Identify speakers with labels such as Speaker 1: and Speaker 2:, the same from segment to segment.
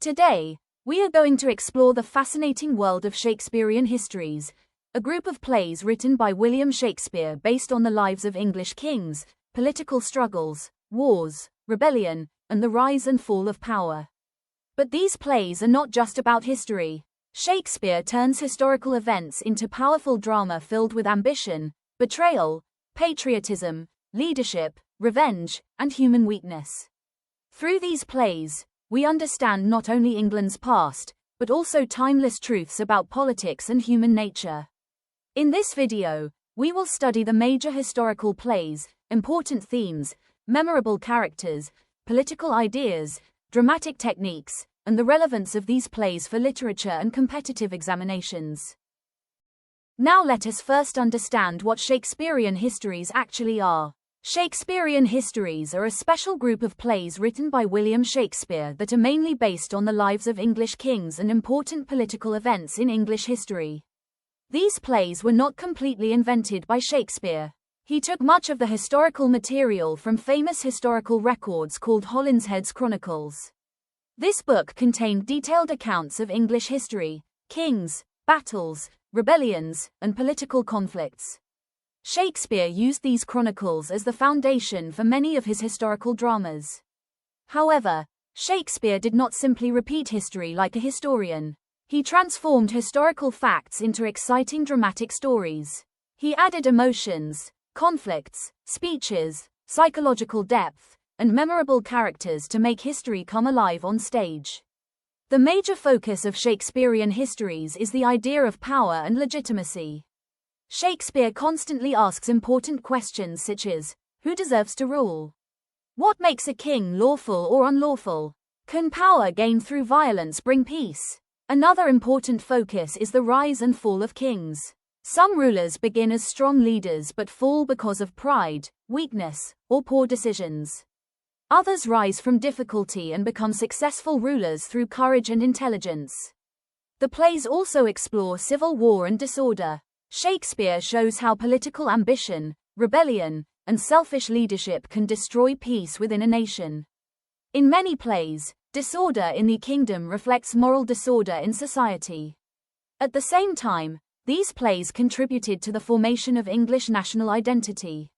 Speaker 1: Today, we are going to explore the fascinating world of Shakespearean Histories, a group of plays written by William Shakespeare based on the lives of English kings, political struggles, wars, rebellion, and the rise and fall of power. But these plays are not just about history. Shakespeare turns historical events into powerful drama filled with ambition, betrayal, patriotism, leadership, revenge, and human weakness. Through these plays, we understand not only England's past, but also timeless truths about politics and human nature. In this video, we will study the major historical plays, important themes, memorable characters, political ideas, dramatic techniques, and the relevance of these plays for literature and competitive examinations. Now let us first understand what Shakespearean histories actually are. Shakespearean histories are a special group of plays written by William Shakespeare that are mainly based on the lives of English kings and important political events in English history. These plays were not completely invented by Shakespeare. He took much of the historical material from famous historical records called Holinshed's Chronicles. This book contained detailed accounts of English history, kings, battles, rebellions, and political conflicts. Shakespeare used these chronicles as the foundation for many of his historical dramas. However, Shakespeare did not simply repeat history like a historian. He transformed historical facts into exciting dramatic stories. He added emotions, conflicts, speeches, psychological depth, and memorable characters to make history come alive on stage. The major focus of Shakespearean histories is the idea of power and legitimacy. Shakespeare constantly asks important questions such as, who deserves to rule? What makes a king lawful or unlawful? Can power gained through violence bring peace? Another important focus is the rise and fall of kings. Some rulers begin as strong leaders but fall because of pride, weakness, or poor decisions. Others rise from difficulty and become successful rulers through courage and intelligence. The plays also explore civil war and disorder. Shakespeare shows how political ambition, rebellion, and selfish leadership can destroy peace within a nation. In many plays, disorder in the kingdom reflects moral disorder in society. At the same time, these plays contributed to the formation of English national identity.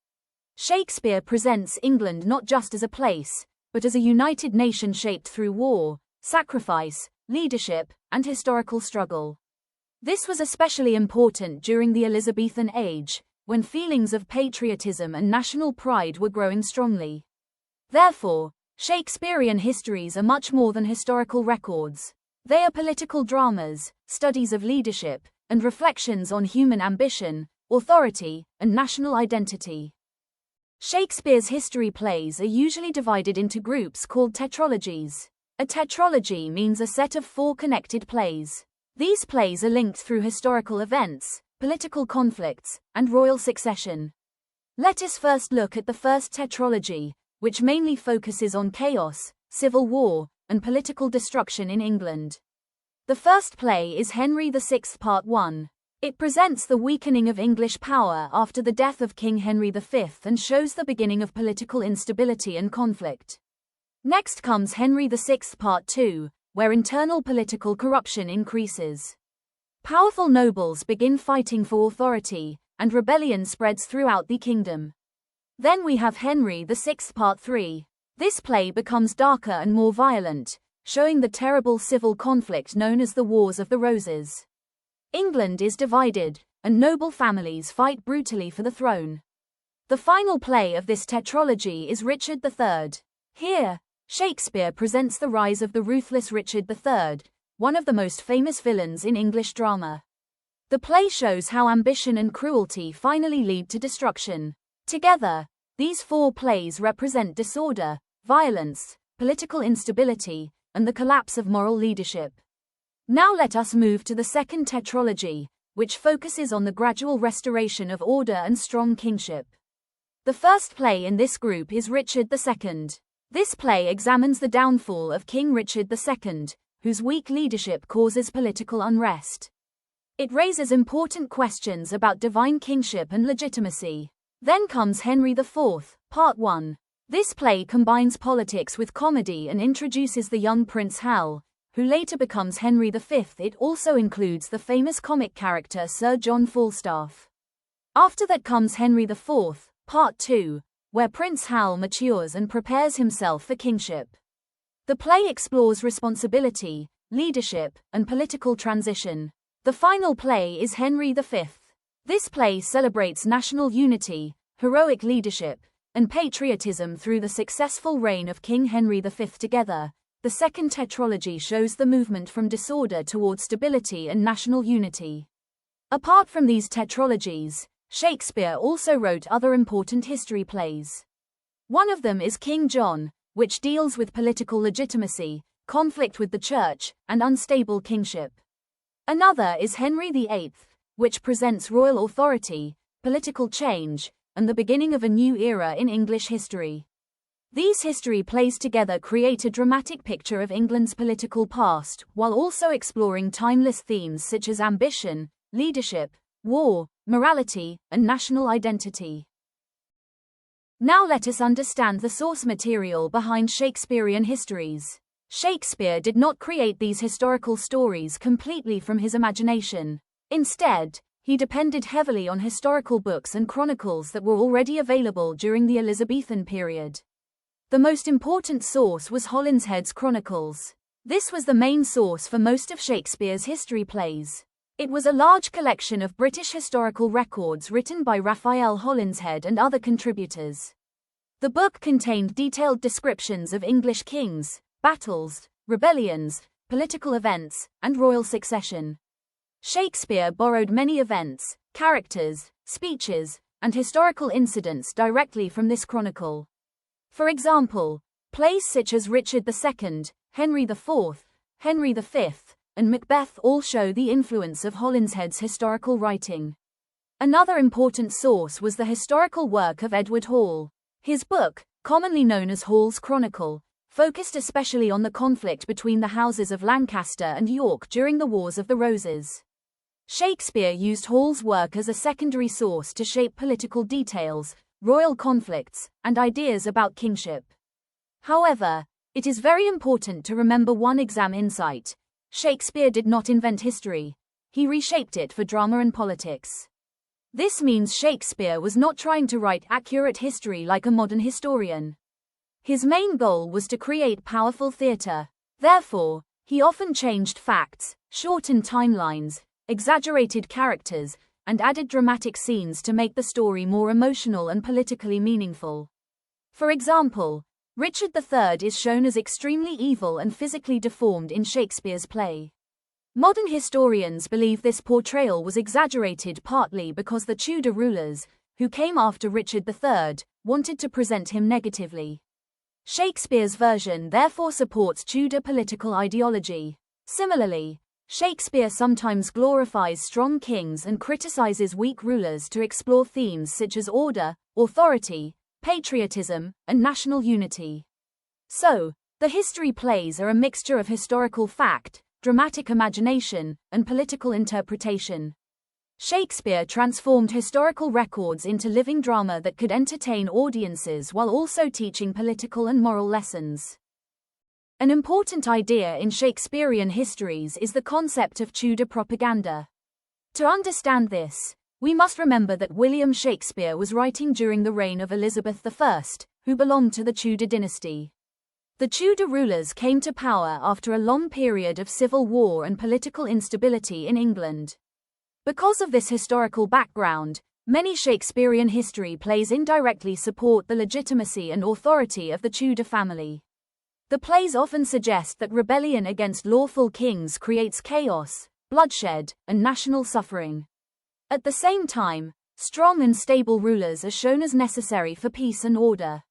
Speaker 1: Shakespeare presents England not just as a place, but as a united nation shaped through war, sacrifice, leadership, and historical struggle. This was especially important during the Elizabethan age, when feelings of patriotism and national pride were growing strongly. Therefore, Shakespearean histories are much more than historical records. They are political dramas, studies of leadership, and reflections on human ambition, authority, and national identity. Shakespeare's history plays are usually divided into groups called tetralogies. A tetralogy means a set of 4 connected plays. These plays are linked through historical events, political conflicts, and royal succession. Let us first look at the first tetralogy, which mainly focuses on chaos, civil war, and political destruction in England. The first play is Henry VI Part 1. It presents the weakening of English power after the death of King Henry V and shows the beginning of political instability and conflict. Next comes Henry VI Part 2, where internal political corruption increases. Powerful nobles begin fighting for authority, and rebellion spreads throughout the kingdom. Then we have Henry VI Part 3. This play becomes darker and more violent, showing the terrible civil conflict known as the Wars of the Roses. England is divided, and noble families fight brutally for the throne. The final play of this tetralogy is Richard III. Here, Shakespeare presents the rise of the ruthless Richard III, one of the most famous villains in English drama. The play shows how ambition and cruelty finally lead to destruction. Together, these 4 plays represent disorder, violence, political instability, and the collapse of moral leadership. Now let us move to the second tetralogy, which focuses on the gradual restoration of order and strong kingship. The first play in this group is Richard II. This play examines the downfall of King Richard II, whose weak leadership causes political unrest. It raises important questions about divine kingship and legitimacy. Then comes Henry IV, Part 1. This play combines politics with comedy and introduces the young Prince Hal, who later becomes Henry V. It also includes the famous comic character Sir John Falstaff. After that comes Henry IV, Part 2, where Prince Hal matures and prepares himself for kingship. The play explores responsibility, leadership, and political transition. The final play is Henry V. This play celebrates national unity, heroic leadership, and patriotism through the successful reign of King Henry V. Together, the second tetralogy shows the movement from disorder towards stability and national unity. Apart from these tetralogies, Shakespeare also wrote other important history plays. One of them is King John, which deals with political legitimacy, conflict with the church, and unstable kingship. Another is Henry VIII, which presents royal authority, political change, and the beginning of a new era in English history. These history plays together create a dramatic picture of England's political past, while also exploring timeless themes such as ambition, leadership, war, morality, and national identity. Now let us understand the source material behind Shakespearean histories. Shakespeare did not create these historical stories completely from his imagination. Instead, he depended heavily on historical books and chronicles that were already available during the Elizabethan period. The most important source was Holinshed's Chronicles. This was the main source for most of Shakespeare's history plays. It was a large collection of British historical records written by Raphael Holinshed and other contributors. The book contained detailed descriptions of English kings, battles, rebellions, political events, and royal succession. Shakespeare borrowed many events, characters, speeches, and historical incidents directly from this chronicle. For example, plays such as Richard II, Henry IV, Henry V, and Macbeth all show the influence of Holinshed's historical writing. Another important source was the historical work of Edward Hall. His book, commonly known as Hall's Chronicle, focused especially on the conflict between the houses of Lancaster and York during the Wars of the Roses. Shakespeare used Hall's work as a secondary source to shape political details, royal conflicts, and ideas about kingship. However, it is very important to remember one exam insight. Shakespeare did not invent history. He reshaped it for drama and politics. This means Shakespeare was not trying to write accurate history like a modern historian. His main goal was to create powerful theatre. Therefore, he often changed facts, shortened timelines, exaggerated characters, and added dramatic scenes to make the story more emotional and politically meaningful. For example, Richard III is shown as extremely evil and physically deformed in Shakespeare's play. Modern historians believe this portrayal was exaggerated partly because the Tudor rulers, who came after Richard III, wanted to present him negatively. Shakespeare's version therefore supports Tudor political ideology. Similarly, Shakespeare sometimes glorifies strong kings and criticizes weak rulers to explore themes such as order, authority, patriotism, and national unity. So, the history plays are a mixture of historical fact, dramatic imagination, and political interpretation. Shakespeare transformed historical records into living drama that could entertain audiences while also teaching political and moral lessons. An important idea in Shakespearean histories is the concept of Tudor propaganda. To understand this, we must remember that William Shakespeare was writing during the reign of Elizabeth I, who belonged to the Tudor dynasty. The Tudor rulers came to power after a long period of civil war and political instability in England. Because of this historical background, many Shakespearean history plays indirectly support the legitimacy and authority of the Tudor family. The plays often suggest that rebellion against lawful kings creates chaos, bloodshed, and national suffering. At the same time, strong and stable rulers are shown as necessary for peace and order.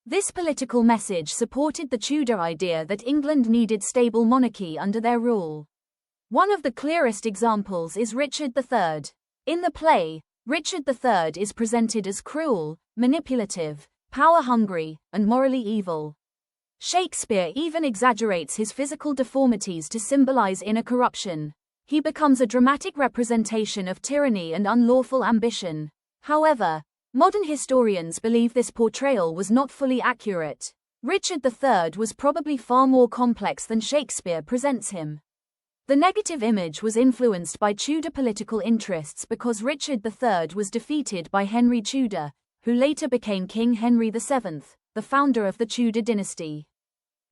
Speaker 1: This political message supported the Tudor idea that England needed stable monarchy under their rule. One of the clearest examples is Richard III. In the play, Richard III is presented as cruel, manipulative, power-hungry, and morally evil. Shakespeare even exaggerates his physical deformities to symbolize inner corruption. He becomes a dramatic representation of tyranny and unlawful ambition. However, modern historians believe this portrayal was not fully accurate. Richard III was probably far more complex than Shakespeare presents him. The negative image was influenced by Tudor political interests because Richard III was defeated by Henry Tudor, who later became King Henry VII, the founder of the Tudor dynasty.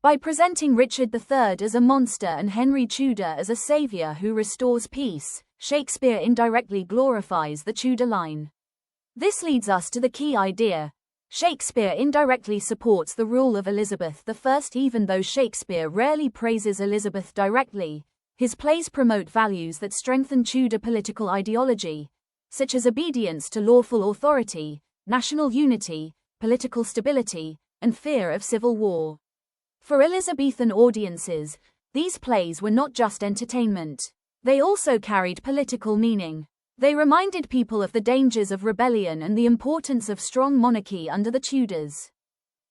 Speaker 1: By presenting Richard III as a monster and Henry Tudor as a savior who restores peace, Shakespeare indirectly glorifies the Tudor line. This leads us to the key idea. Shakespeare indirectly supports the rule of Elizabeth I even though Shakespeare rarely praises Elizabeth directly. His plays promote values that strengthen Tudor political ideology, such as obedience to lawful authority, national unity, political stability, and fear of civil war. For Elizabethan audiences, these plays were not just entertainment. They also carried political meaning. They reminded people of the dangers of rebellion and the importance of strong monarchy under the Tudors.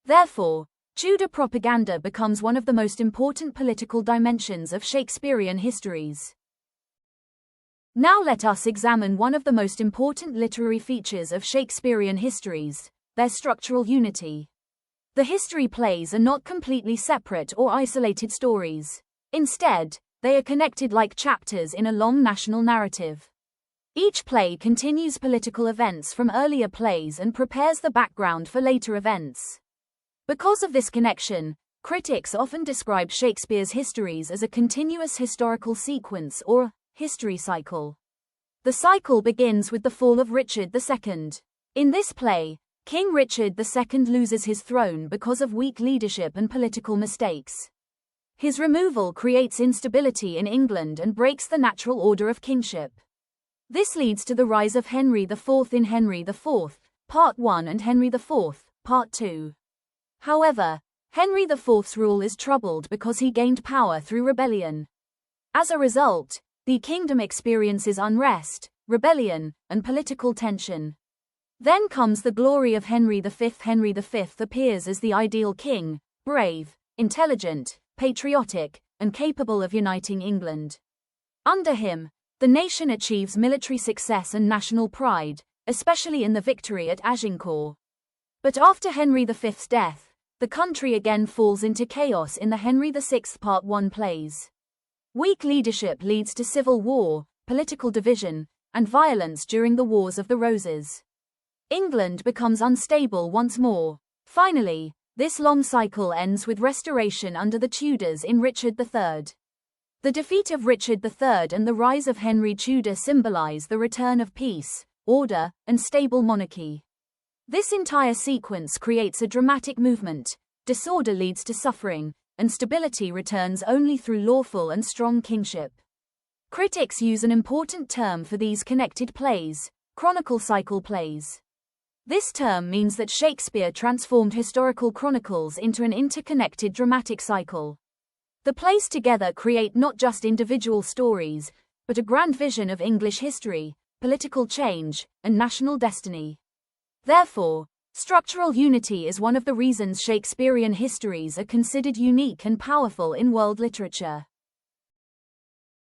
Speaker 1: Therefore, Tudor propaganda becomes one of the most important political dimensions of Shakespearean histories. Now let us examine one of the most important literary features of Shakespearean histories, their structural unity. The history plays are not completely separate or isolated stories. Instead, they are connected like chapters in a long national narrative. Each play continues political events from earlier plays and prepares the background for later events. Because of this connection, critics often describe Shakespeare's histories as a continuous historical sequence or history cycle. The cycle begins with the fall of Richard II. In this play, King Richard II loses his throne because of weak leadership and political mistakes. His removal creates instability in England and breaks the natural order of kingship. This leads to the rise of Henry IV in Henry IV, Part 1 and Henry IV, Part 2. However, Henry IV's rule is troubled because he gained power through rebellion. As a result, the kingdom experiences unrest, rebellion, and political tension. Then comes the glory of Henry V. Henry V appears as the ideal king, brave, intelligent, patriotic, and capable of uniting England. Under him, the nation achieves military success and national pride, especially in the victory at Agincourt. But after Henry V's death, the country again falls into chaos in the Henry VI Part 1 plays. Weak leadership leads to civil war, political division, and violence during the Wars of the Roses. England becomes unstable once more. Finally, this long cycle ends with restoration under the Tudors in Richard III. The defeat of Richard III and the rise of Henry Tudor symbolize the return of peace, order, and stable monarchy. This entire sequence creates a dramatic movement. Disorder leads to suffering, and stability returns only through lawful and strong kingship. Critics use an important term for these connected plays: chronicle cycle plays. This term means that Shakespeare transformed historical chronicles into an interconnected dramatic cycle. The plays together create not just individual stories, but a grand vision of English history, political change, and national destiny. Therefore, structural unity is one of the reasons Shakespearean histories are considered unique and powerful in world literature.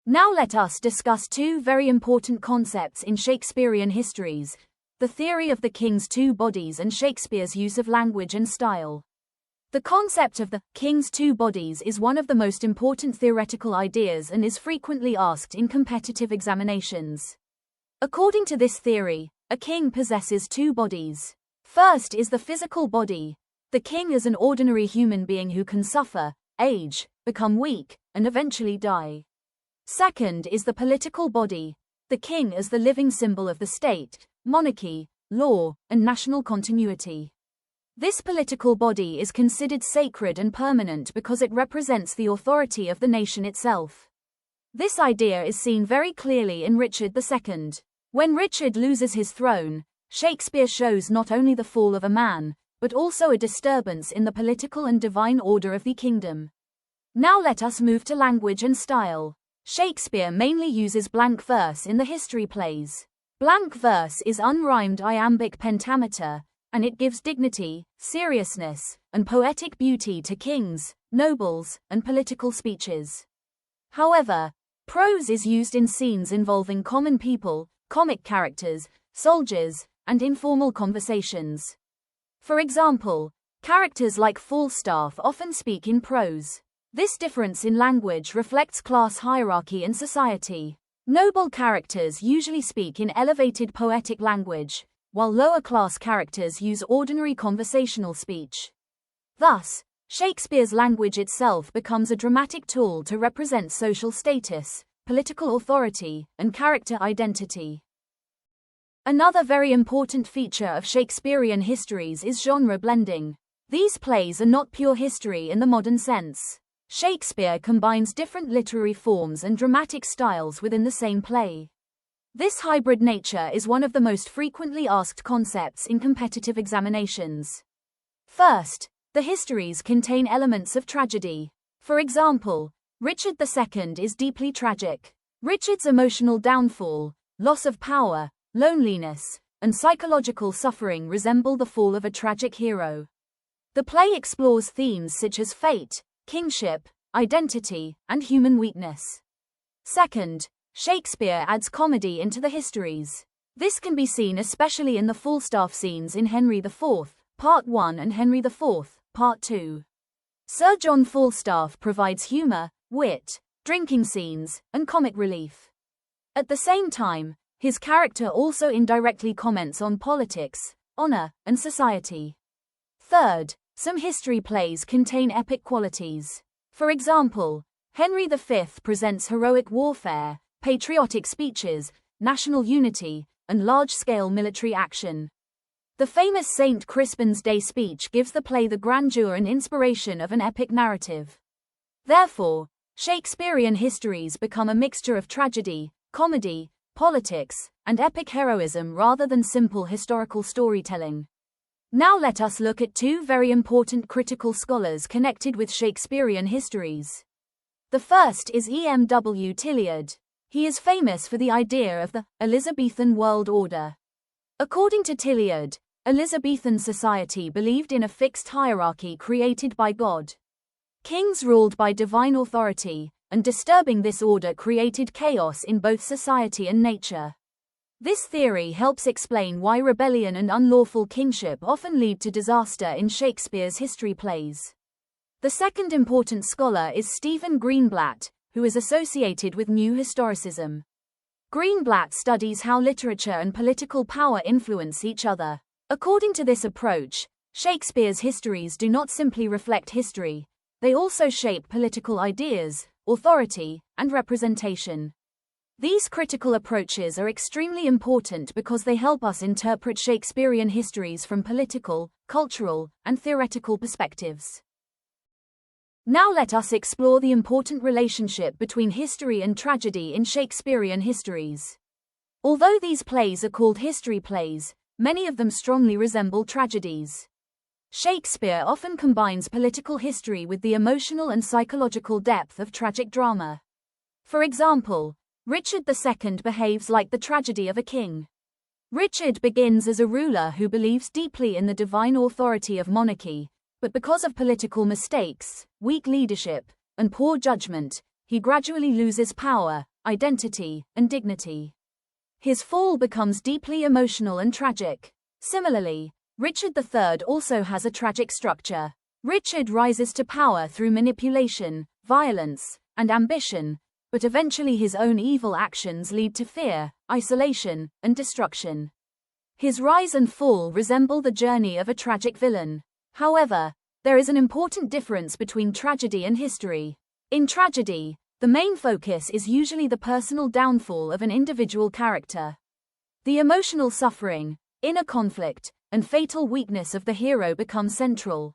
Speaker 1: Now let us discuss two very important concepts in Shakespearean histories: the theory of the king's two bodies and Shakespeare's use of language and style. The concept of the king's two bodies is one of the most important theoretical ideas and is frequently asked in competitive examinations. According to this theory, a king possesses two bodies. First is the physical body. The king is an ordinary human being who can suffer, age, become weak, and eventually die. Second is the political body. The king is the living symbol of the state, monarchy, law, and national continuity. This political body is considered sacred and permanent because it represents the authority of the nation itself. This idea is seen very clearly in Richard II. When Richard loses his throne, Shakespeare shows not only the fall of a man, but also a disturbance in the political and divine order of the kingdom. Now let us move to language and style. Shakespeare mainly uses blank verse in the history plays. Blank verse is unrhymed iambic pentameter, and it gives dignity, seriousness, and poetic beauty to kings, nobles, and political speeches. However, prose is used in scenes involving common people, comic characters, soldiers, and informal conversations. For example, Characters like Falstaff often speak in prose. This difference in language reflects class hierarchy in society. Noble characters usually speak in elevated poetic language, while lower-class characters use ordinary conversational speech. Thus, Shakespeare's language itself becomes a dramatic tool to represent social status, political authority, and character identity. Another very important feature of Shakespearean histories is genre blending. These plays are not pure history in the modern sense. Shakespeare combines different literary forms and dramatic styles within the same play. This hybrid nature is one of the most frequently asked concepts in competitive examinations. First, the histories contain elements of tragedy. For example, Richard II is deeply tragic. Richard's emotional downfall, loss of power, loneliness, and psychological suffering resemble the fall of a tragic hero. The play explores themes such as fate, kingship, identity, and human weakness. Second, Shakespeare adds comedy into the histories. This can be seen especially in the Falstaff scenes in Henry IV, Part 1 and Henry IV, Part 2. Sir John Falstaff provides humor, wit, drinking scenes, and comic relief. At the same time, his character also indirectly comments on politics, honor, and society. Third, some history plays contain epic qualities. For example, Henry V presents heroic warfare, patriotic speeches, national unity, and large-scale military action. The famous St. Crispin's Day speech gives the play the grandeur and inspiration of an epic narrative. Therefore, Shakespearean histories become a mixture of tragedy, comedy, politics, and epic heroism rather than simple historical storytelling. Now let us look at two very important critical scholars connected with Shakespearean histories. The first is E.M.W. Tillyard. He is famous for the idea of the Elizabethan world order. According to Tillyard, Elizabethan society believed in a fixed hierarchy created by God. Kings ruled by divine authority, and disturbing this order created chaos in both society and nature. This theory helps explain why rebellion and unlawful kingship often lead to disaster in Shakespeare's history plays. The second important scholar is Stephen Greenblatt, who is associated with New Historicism. Greenblatt studies how literature and political power influence each other. According to this approach, Shakespeare's histories do not simply reflect history, they also shape political ideas, authority, and representation. These critical approaches are extremely important because they help us interpret Shakespearean histories from political, cultural, and theoretical perspectives. Now let us explore the important relationship between history and tragedy in Shakespearean histories. Although these plays are called history plays, many of them strongly resemble tragedies. Shakespeare often combines political history with the emotional and psychological depth of tragic drama. For example, Richard II behaves like the tragedy of a king. Richard begins as a ruler who believes deeply in the divine authority of monarchy, but because of political mistakes, weak leadership, and poor judgment, he gradually loses power, identity, and dignity. His fall becomes deeply emotional and tragic. Similarly, Richard III also has a tragic structure. Richard rises to power through manipulation, violence, and ambition, but eventually his own evil actions lead to fear, isolation, and destruction. His rise and fall resemble the journey of a tragic villain. However, there is an important difference between tragedy and history. In tragedy, the main focus is usually the personal downfall of an individual character. The emotional suffering, inner conflict, and fatal weakness of the hero become central.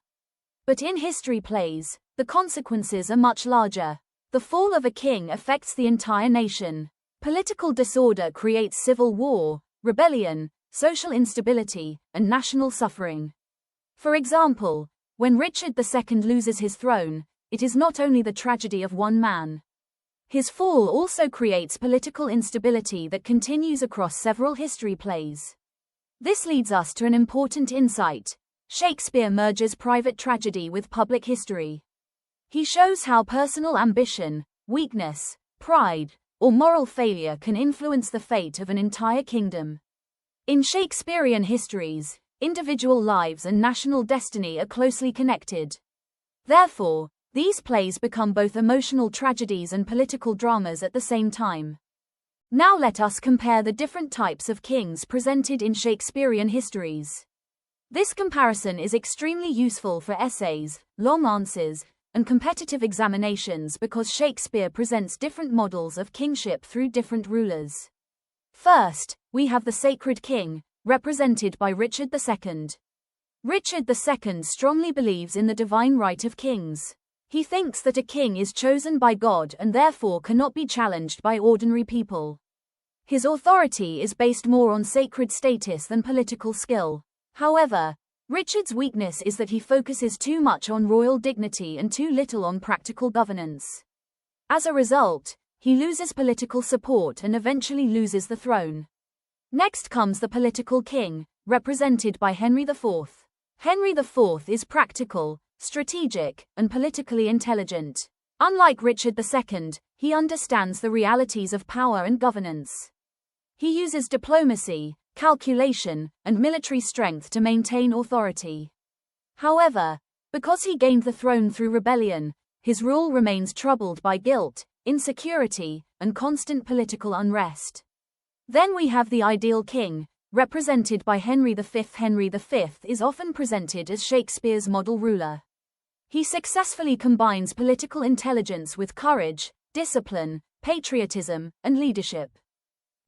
Speaker 1: But in history plays, the consequences are much larger. The fall of a king affects the entire nation. Political disorder creates civil war, rebellion, social instability, and national suffering. For example, when Richard II loses his throne, it is not only the tragedy of one man. His fall also creates political instability that continues across several history plays. This leads us to an important insight. Shakespeare merges private tragedy with public history. He shows how personal ambition, weakness, pride, or moral failure can influence the fate of an entire kingdom. In Shakespearean histories, individual lives and national destiny are closely connected. Therefore, these plays become both emotional tragedies and political dramas at the same time. Now let us compare the different types of kings presented in Shakespearean histories. This comparison is extremely useful for essays, long answers, and competitive examinations because Shakespeare presents different models of kingship through different rulers. First, we have the sacred king, represented by Richard II. Richard II strongly believes in the divine right of kings. He thinks that a king is chosen by God and therefore cannot be challenged by ordinary people. His authority is based more on sacred status than political skill. However, Richard's weakness is that he focuses too much on royal dignity and too little on practical governance. As a result, he loses political support and eventually loses the throne. Next comes the political king, represented by Henry IV. Henry IV is practical, strategic, and politically intelligent. Unlike Richard II, he understands the realities of power and governance. He uses diplomacy, calculation, and military strength to maintain authority. However, because he gained the throne through rebellion, his rule remains troubled by guilt, insecurity, and constant political unrest. Then we have the ideal king, represented by Henry V. Henry V is often presented as Shakespeare's model ruler. He successfully combines political intelligence with courage, discipline, patriotism, and leadership.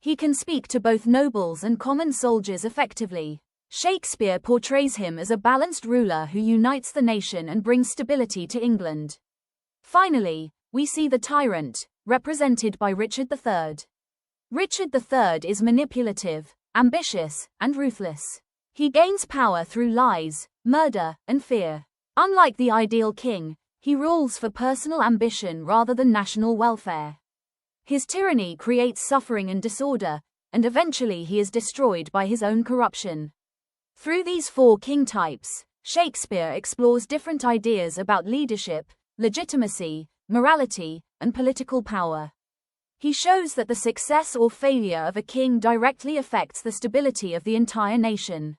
Speaker 1: He can speak to both nobles and common soldiers effectively. Shakespeare portrays him as a balanced ruler who unites the nation and brings stability to England. Finally, we see the tyrant, represented by Richard III. Richard III is manipulative, ambitious, and ruthless. He gains power through lies, murder, and fear. Unlike the ideal king, he rules for personal ambition rather than national welfare. His tyranny creates suffering and disorder, and eventually he is destroyed by his own corruption. Through these four king types, Shakespeare explores different ideas about leadership, legitimacy, morality, and political power. He shows that the success or failure of a king directly affects the stability of the entire nation.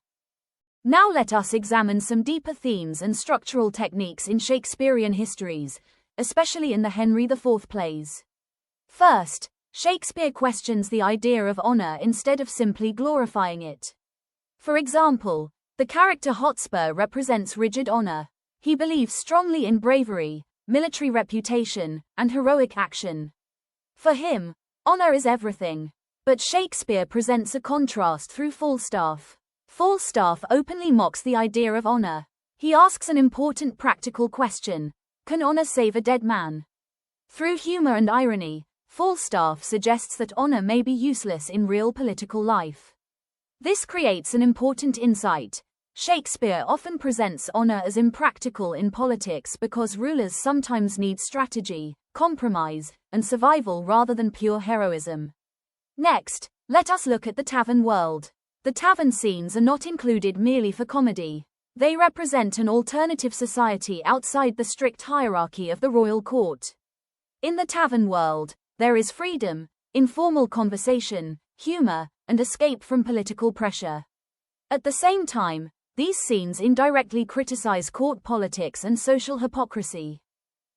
Speaker 1: Now let us examine some deeper themes and structural techniques in Shakespearean histories, especially in the Henry IV plays. First, Shakespeare questions the idea of honor instead of simply glorifying it. For example, the character Hotspur represents rigid honor. He believes strongly in bravery, military reputation, and heroic action. For him, honor is everything. But Shakespeare presents a contrast through Falstaff. Falstaff openly mocks the idea of honor. He asks an important practical question: can honor save a dead man? Through humor and irony, Falstaff suggests that honor may be useless in real political life. This creates an important insight. Shakespeare often presents honor as impractical in politics because rulers sometimes need strategy, compromise, and survival rather than pure heroism. Next, let us look at the tavern world. The tavern scenes are not included merely for comedy. They represent an alternative society outside the strict hierarchy of the royal court. In the tavern world, there is freedom, informal conversation, humor, and escape from political pressure. At the same time, these scenes indirectly criticize court politics and social hypocrisy.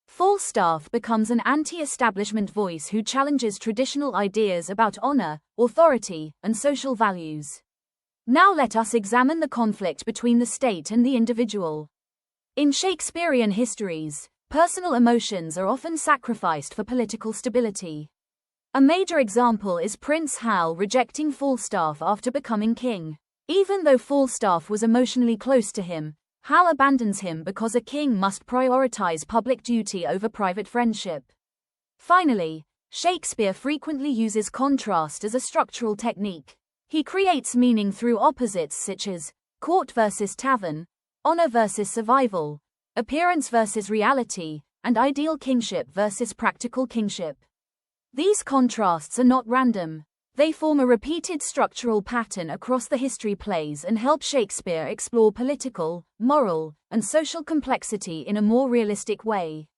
Speaker 1: Falstaff becomes an anti-establishment voice who challenges traditional ideas about honor, authority, and social values. Now let us examine the conflict between the state and the individual. In Shakespearean histories, personal emotions are often sacrificed for political stability. A major example is Prince Hal rejecting Falstaff after becoming king. Even though Falstaff was emotionally close to him, Hal abandons him because a king must prioritize public duty over private friendship. Finally, Shakespeare frequently uses contrast as a structural technique. He creates meaning through opposites such as court versus tavern, honor versus survival, appearance versus reality, and ideal kingship versus practical kingship. These contrasts are not random. They form a repeated structural pattern across the history plays and help Shakespeare explore political, moral, and social complexity in a more realistic way.